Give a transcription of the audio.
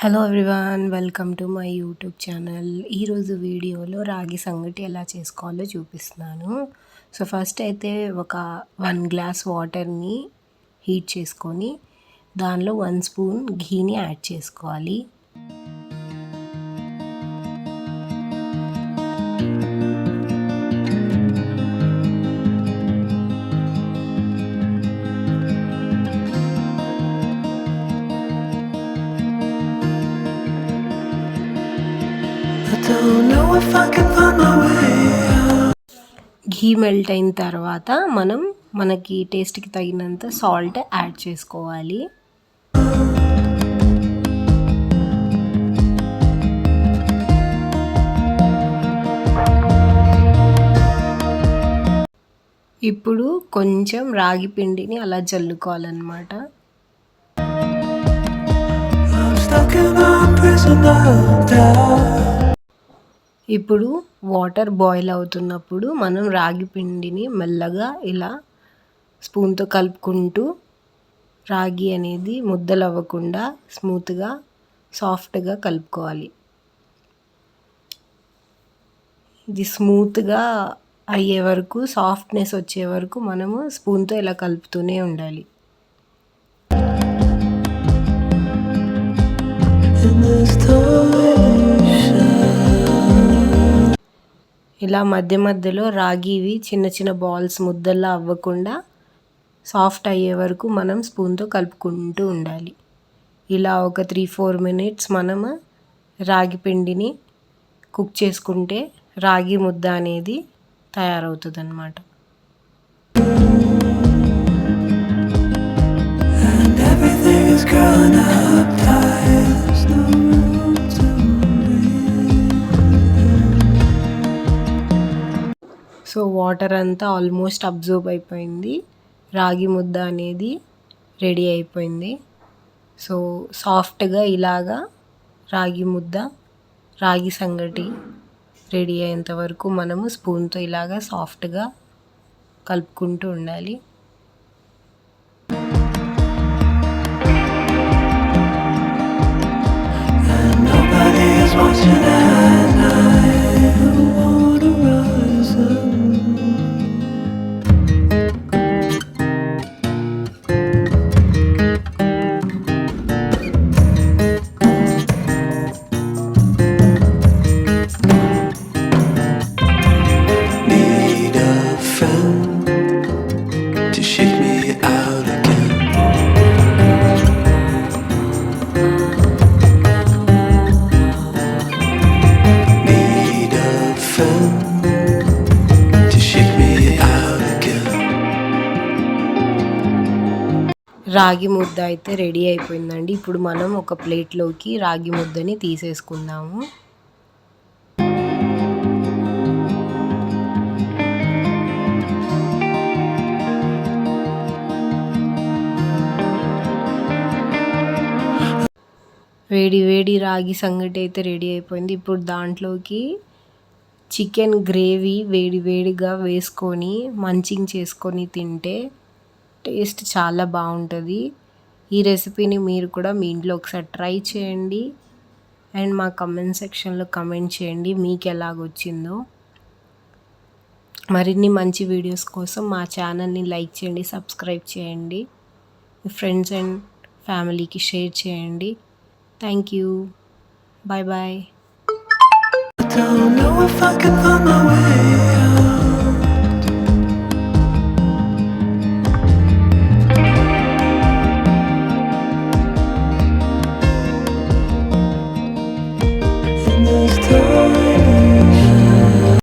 Hello everyone, welcome to my YouTube channel. ఈరోజు వీడియోలో రాగి సంగటి ఎలా చేసుకోవాలో చూపిస్తున్నాను. సో ఫస్ట్ అయితే ఒక 1 గ్లాస్ వాటర్ని హీట్ చేసుకొని దానిలో 1 స్పూన్ ఘీని యాడ్ చేసుకోవాలి. ఘీ మెల్ట్ అయిన తర్వాత మనకి టేస్ట్కి తగినంత సాల్ట్ యాడ్ చేసుకోవాలి. ఇప్పుడు కొంచెం రాగి పిండిని అలా జల్లుకోవాలన్నమాట. ఇప్పుడు వాటర్ బాయిల్ అవుతున్నప్పుడు మనం రాగి పిండిని మెల్లగా ఇలా స్పూన్తో కలుపుకుంటూ రాగి అనేది ముద్దలు అవ్వకుండా స్మూత్గా సాఫ్ట్గా కలుపుకోవాలి. ఇది స్మూత్గా అయ్యే వరకు, సాఫ్ట్నెస్ వచ్చే వరకు మనము స్పూన్తో ఇలా కలుపుతూనే ఉండాలి. ఇలా మధ్య మధ్యలో రాగివి చిన్న చిన్న బాల్స్ ముద్దల్లా అవ్వకుండా సాఫ్ట్ అయ్యే వరకు మనం స్పూన్తో కలుపుకుంటూ ఉండాలి. ఇలా ఒక 3-4 మినిట్స్ మనము రాగి పిండిని కుక్ చేసుకుంటే రాగి ముద్ద అనేది తయారవుతుంది అన్నమాట. సో వాటర్ అంతా ఆల్మోస్ట్ అబ్జర్వ్ అయిపోయింది. రాగి ముద్ద అనేది రెడీ అయిపోయింది. సో సాఫ్ట్గా ఇలాగా రాగి ముద్ద, రాగి సంగటి రెడీ అయ్యేంత వరకు మనము స్పూన్తో ఇలాగా సాఫ్ట్గా కలుపుకుంటూ ఉండాలి. రాగి ముద్ద అయితే రెడీ అయిపోయిందండి. ఇప్పుడు మనం ఒక ప్లేట్లోకి రాగి ముద్దని తీసేసుకుందాము. వేడి వేడి రాగి సంగటి అయితే రెడీ అయిపోయింది. ఇప్పుడు దాంట్లోకి చికెన్ గ్రేవీ వేడి వేడిగా వేసుకొని మంచింగ్ చేసుకొని తింటే టేస్ట్ చాలా బాగుంటుంది. ఈ రెసిపీని మీరు కూడా మీ ఇంట్లో ఒకసారి ట్రై చేయండి అండ్ మా కమెంట్ సెక్షన్లో కమెంట్ చేయండి మీకు ఎలాగొచ్చిందో. మరిన్ని మంచి వీడియోస్ కోసం మా ఛానల్ని లైక్ చేయండి, సబ్స్క్రైబ్ చేయండి, మీ ఫ్రెండ్స్ అండ్ ఫ్యామిలీకి షేర్ చేయండి. Thank you. Bye bye. This